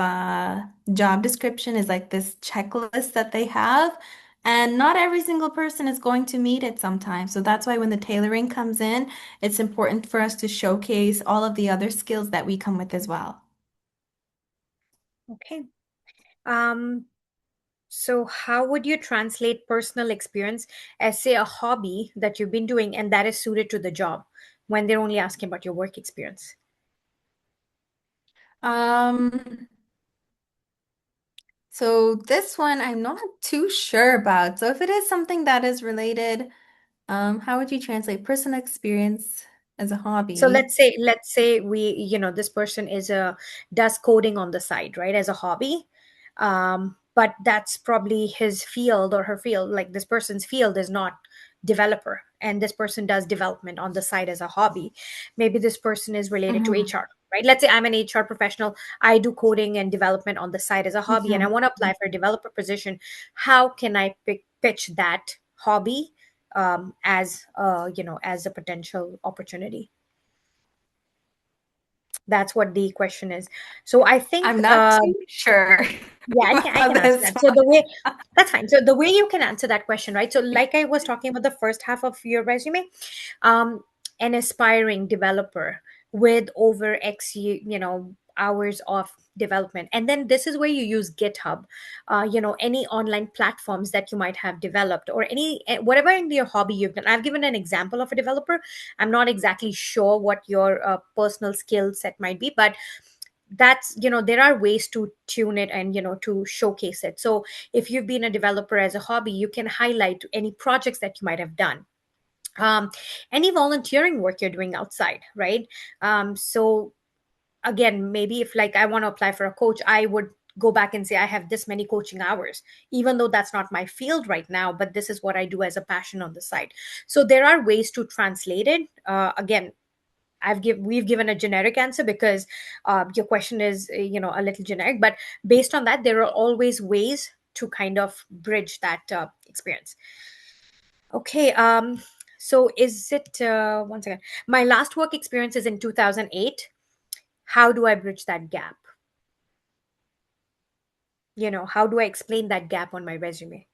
job description is like this checklist that they have. And not every single person is going to meet it sometimes. So that's why when the tailoring comes in, it's important for us to showcase all of the other skills that we come with as well. Okay. Um, so how would you translate personal experience as, say, a hobby that you've been doing and that is suited to the job when they're only asking about your work experience? Um, so this one I'm not too sure about. So if it is something that is related, how would you translate personal experience as a So hobby? let's say this person is a does coding on the side, right, as a hobby. But that's probably his field or her field. Like, this person's field is not developer, and this person does development on the side as a hobby. Maybe this person is related to Hmm. HR, right? Let's say I'm an HR professional. I do coding and development on the side as a hobby, and I Hmm. want to apply for a developer position. How can I pitch that hobby as a potential opportunity? That's what the question is. So I think, I'm not too sure yeah, I can about answer this that. So one. the way that's fine. So the way you can answer that question, right? So like I was talking about the first half of your resume, um, an aspiring developer with over hours of development, and then this is where you use GitHub, any online platforms that you might have developed, or any whatever in your hobby you've done. I've given an example of a developer. I'm not exactly sure what your personal skill set might be, but there are ways to tune it and to showcase it. So if you've been a developer as a hobby, you can highlight any projects that you might have done, um, any volunteering work you're doing outside, right? So again, maybe if, like, I want to apply for a coach, I would go back and say I have this many coaching hours, even though that's not my field right now, but this is what I do as a passion on the side. So there are ways to translate it. Again, we've given a generic answer because your question is a little generic, but based on that, there are always ways to kind of bridge that experience. Okay. So is it one second? My last work experience is in 2008. How do I bridge that gap? How do I explain that gap on my resume?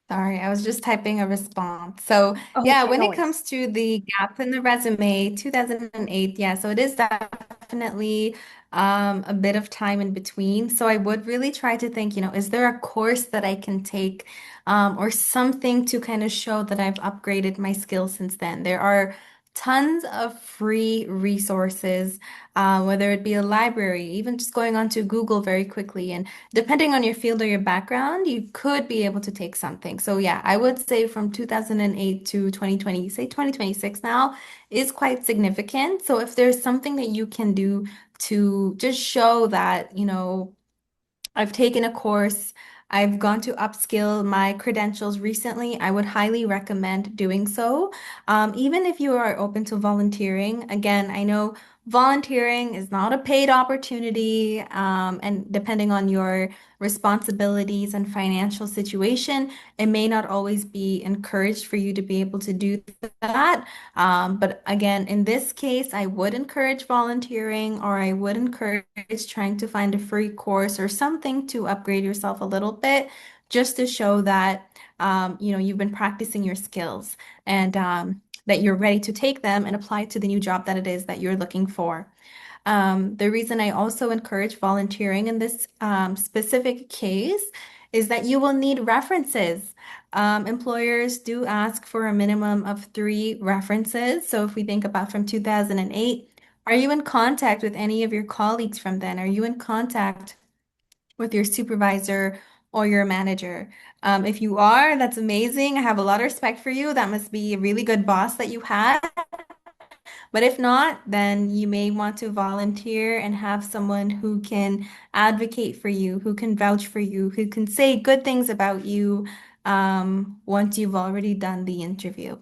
Sorry, I was just typing a response. So, Oh, yeah, okay, when no it worries. comes to the gap in the resume, 2008, yeah, so it is definitely a bit of time in between. So I would really try to think, is there a course that I can take or something to kind of show that I've upgraded my skills since then? There are tons of free resources, whether it be a library, even just going onto Google very quickly. And depending on your field or your background, you could be able to take something. So yeah, I would say from 2008 to 2020, say 2026 now, is quite significant. So if there's something that you can do to just show that, I've taken a course. I've gone to upskill my credentials recently. I would highly recommend doing so. Even if you are open to volunteering, again, I know volunteering is not a paid opportunity, and depending on your responsibilities and financial situation, it may not always be encouraged for you to be able to do that. But again, in this case, I would encourage volunteering or I would encourage trying to find a free course or something to upgrade yourself a little bit just to show that you've been practicing your skills and that you're ready to take them and apply to the new job that it is that you're looking for. The reason I also encourage volunteering in this specific case is that you will need references. Employers do ask for a minimum of 3 references. So if we think about from 2008, are you in contact with any of your colleagues from then? Are you in contact with your supervisor or your manager. If you are, that's amazing. I have a lot of respect for you. That must be a really good boss that you had. But if not, then you may want to volunteer and have someone who can advocate for you, who can vouch for you, who can say good things about you, once you've already done the interview.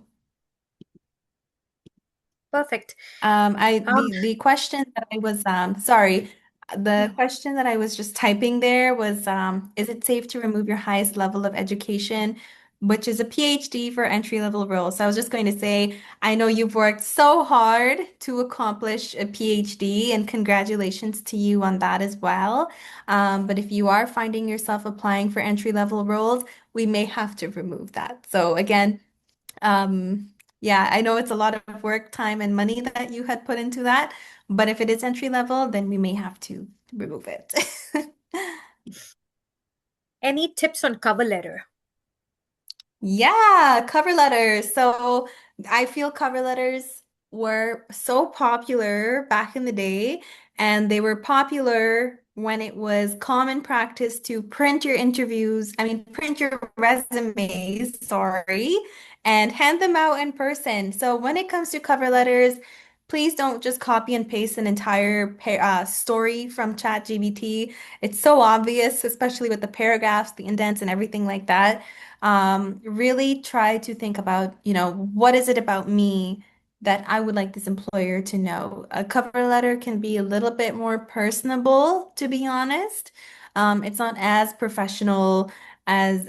Perfect. Um, The question that I was sorry, the question that I was just typing there was is it safe to remove your highest level of education, which is a PhD for entry level roles? So I was just going to say, I know you've worked so hard to accomplish a PhD, and congratulations to you on that as well. But if you are finding yourself applying for entry level roles, we may have to remove that. So again, yeah, I know it's a lot of work, time, and money that you had put into that, but if it is entry level, then we may have to remove it. any tips on cover letter? Yeah, cover letters. So I feel cover letters were so popular back in the day, and they were popular when it was common practice to print your resumes, sorry, and hand them out in person. So when it comes to cover letters, please don't just copy and paste an entire story from ChatGPT. It's so obvious, especially with the paragraphs, the indents, and everything like that. Really try to think about, what is it about me that I would like this employer to know? A cover letter can be a little bit more personable, to be honest. It's not as professional as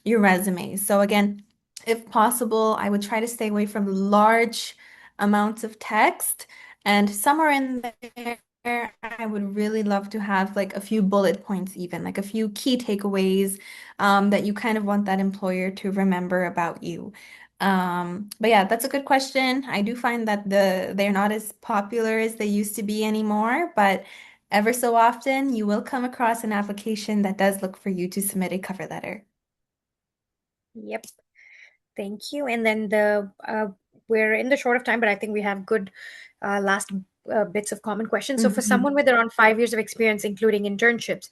your resume. So again, if possible, I would try to stay away from large amounts of text. And somewhere in there, I would really love to have like a few bullet points, even like a few key takeaways that you kind of want that employer to remember about you. But yeah, that's a good question. I do find that they're not as popular as they used to be anymore, but ever so often you will come across an application that does look for you to submit a cover letter. Yep. Thank you. And then the we're in the short of time, but I think we have good last bits of common questions. So for someone Mhm. with around 5 years of experience, including internships,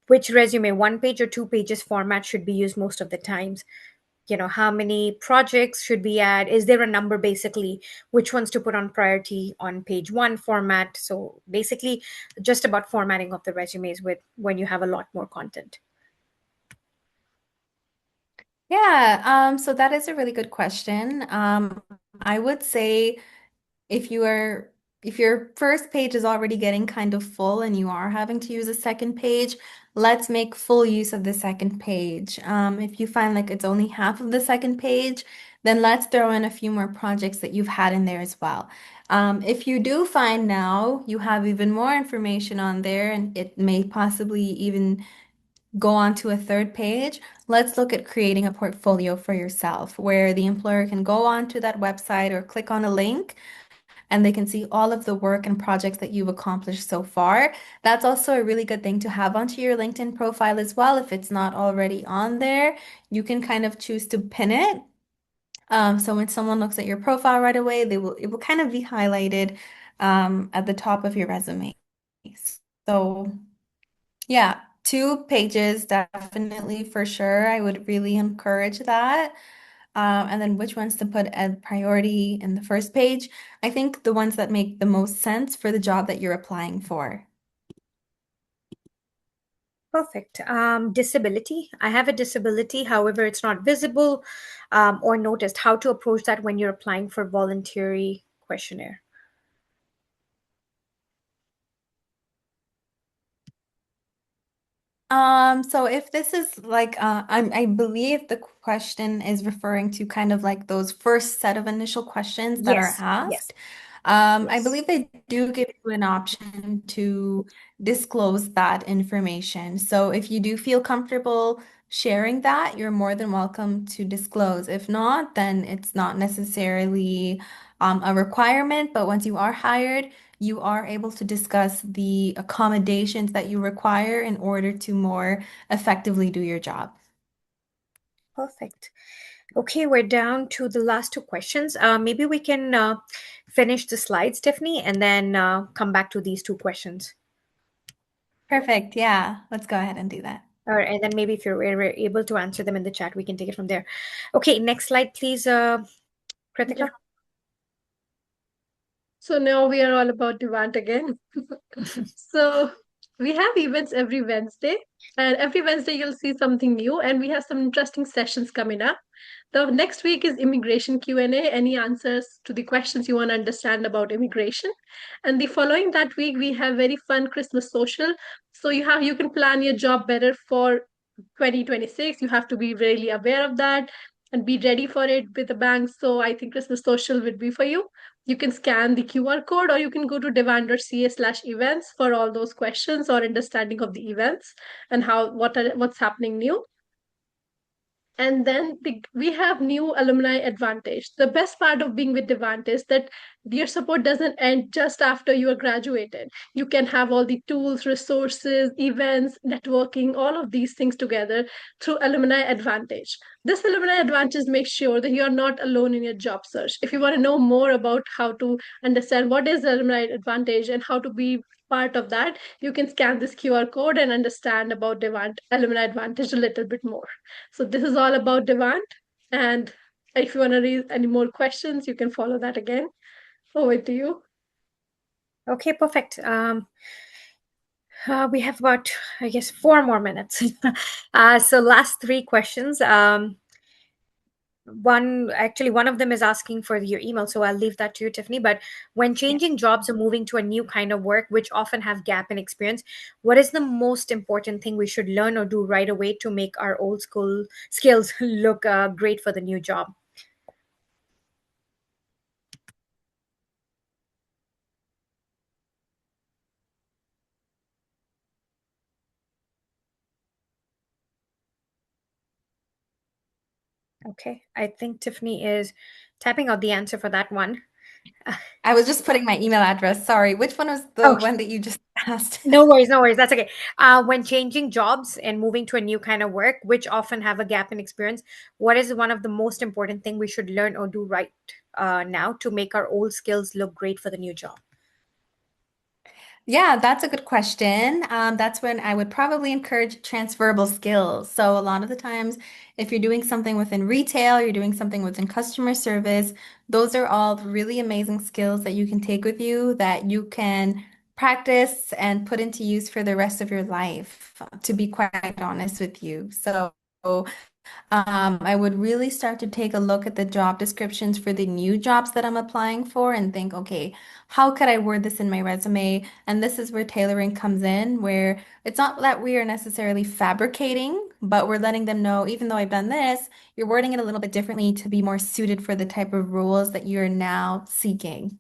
which resume, one page or two pages format should be used most of the times? How many projects should we add? Is there a number basically? Which ones to put on priority on page one format? So basically, just about formatting of the resumes with when you have a lot more content. Yeah, so that is a really good question. I would say if you are if your first page is already getting kind of full and you are having to use a second page, let's make full use of the second page. If you find like it's only half of the second page, then let's throw in a few more projects that you've had in there as well. If you do find now you have even more information on there and it may possibly even go on to a third page, let's look at creating a portfolio for yourself where the employer can go on to that website or click on a link and they can see all of the work and projects that you've accomplished so far. That's also a really good thing to have onto your LinkedIn profile as well. If it's not already on there, you can kind of choose to pin it. So when someone looks at your profile right away, it will kind of be highlighted at the top of your resume. So yeah, two pages definitely for sure. I would really encourage that. And then which ones to put as priority in the first page? I think the ones that make the most sense for the job that you're applying for. Perfect. Disability. I have a disability, however, it's not visible or noticed. How to approach that when you're applying for voluntary questionnaire? So if this is like, I believe the question is referring to kind of like those first set of initial questions that are Yes, yes, asked. I yes. believe they do give you an option to disclose that information. So if you do feel comfortable sharing that, you're more than welcome to disclose. If not, then it's not necessarily a requirement, but once you are hired, you are able to discuss the accommodations that you require in order to more effectively do your job. Perfect. Okay, we're down to the last two questions. Maybe we can finish the slides, Tiffany, and then come back to these two questions. Perfect. Yeah, let's go ahead and do that. All right, and then maybe if we're able to answer them in the chat, we can take it from there. Okay, next slide, please, Yeah. Kritika. So now we are all about Devant again. So we have events every Wednesday, and every Wednesday you'll see something new, and we have some interesting sessions coming up. The next week is immigration Q&A, any answers to the questions you want to understand about immigration. And the following that week we have very fun Christmas social. So you can plan your job better for 2026. You have to be really aware of that and be ready for it with the bank. So I think Christmas social would be for you. You can scan the QR code or you can go to devant.ca/events for all those questions or understanding of the events and what's happening new. And then we have new alumni advantage. The best part of being with Devant is that your support doesn't end just after you are graduated. You can have all the tools, resources, events, networking, all of these things together through alumni advantage. This alumni advantage makes sure that you are not alone in your job search. If you want to know more about how to understand what is alumni advantage and how to be part of that, you can scan this QR code and understand about Devant alumni advantage a little bit more. So this is all about Devant. And if you want to read any more questions, you can follow that again. Over to you. Okay, perfect. We have about, I guess, 4 more minutes. So last three questions. One of them is asking for your email, so I'll leave that to you, Tiffany. But when changing jobs or moving to a new kind of work, which often have gap in experience, what is the most important thing we should learn or do right away to make our old school skills look great for the new job? Okay, I think Tiffany is typing out the answer for that one. I was just putting my email address. Sorry, which one was the Oh, one that you just asked? no worries, no worries. That's okay. When changing jobs and moving to a new kind of work, which often have a gap in experience, what is one of the most important thing we should learn or do right now to make our old skills look great for the new job? Yeah, that's a good question. That's when I would probably encourage transferable skills. So a lot of the times, if you're doing something within retail, you're doing something within customer service, those are all really amazing skills that you can take with you that you can practice and put into use for the rest of your life, to be quite honest with you. So I would really start to take a look at the job descriptions for the new jobs that I'm applying for and think, okay, how could I word this in my resume? And this is where tailoring comes in, where it's not that we are necessarily fabricating, but we're letting them know, even though I've done this, you're wording it a little bit differently to be more suited for the type of roles that you're now seeking.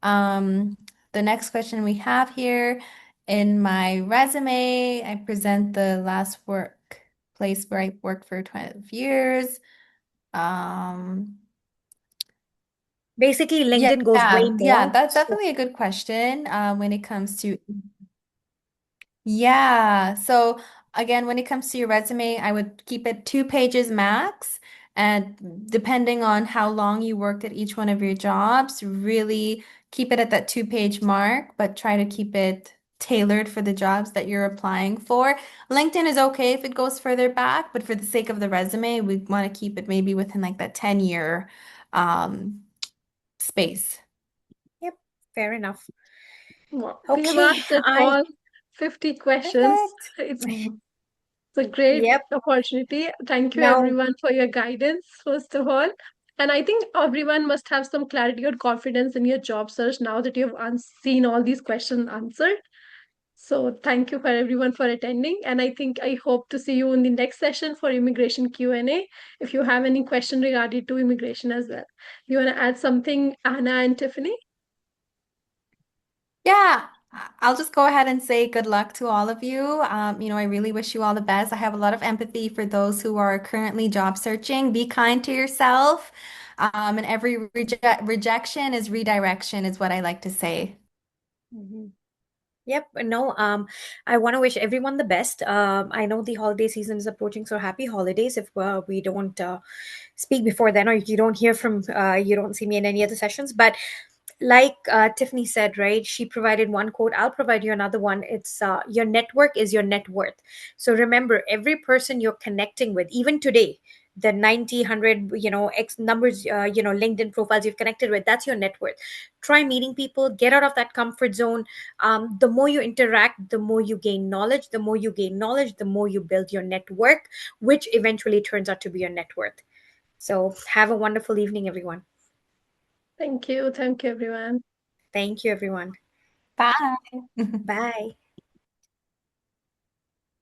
Um, the next question we have here in my resume, I present the last workplace where I worked for 12 years. Um, Basically, yeah, LinkedIn goes way yeah, more. that's definitely a good question when it comes to yeah. So again, when it comes to your resume, I would keep it 2 pages max. And depending on how long you worked at each one of your jobs, really keep it at that 2 page mark, but try to keep it tailored for the jobs that you're applying for. LinkedIn is okay if it goes further back, but for the sake of the resume, we want to keep it maybe within like that 10-year um, space. Yep, fair enough. Well, we have Okay, answered I all 50 questions. Perfect. It's a great yep. opportunity. Thank you, Now, everyone, for your guidance, first of all. And I think everyone must have some clarity or confidence in your job search now that you've seen all these questions answered. So thank you for everyone for attending. And I hope to see you in the next session for immigration Q&A. If you have any question regarding to immigration as well. You want to add something, Anna and Tiffany? Yeah, I'll just go ahead and say good luck to all of you. I really wish you all the best. I have a lot of empathy for those who are currently job searching. Be kind to yourself. And every rejection is redirection, is what I like to say. mhm. Yep, no, I want to wish everyone the best. I know the holiday season is approaching, so happy holidays if we don't speak before then, or you don't hear from, you don't see me in any other sessions. But like Tiffany said, right? She provided one quote. I'll provide you another one. It's your network is your net worth. So remember, every person you're connecting with, even today, the 90, 100, X numbers, LinkedIn profiles you've connected with, that's your net worth. Try meeting people, get out of that comfort zone. The more you interact, the more you gain knowledge. The more you gain knowledge, the more you build your network, which eventually turns out to be your net worth. So have a wonderful evening, everyone. Thank you. Thank you, everyone. Thank you, everyone. Bye. Bye.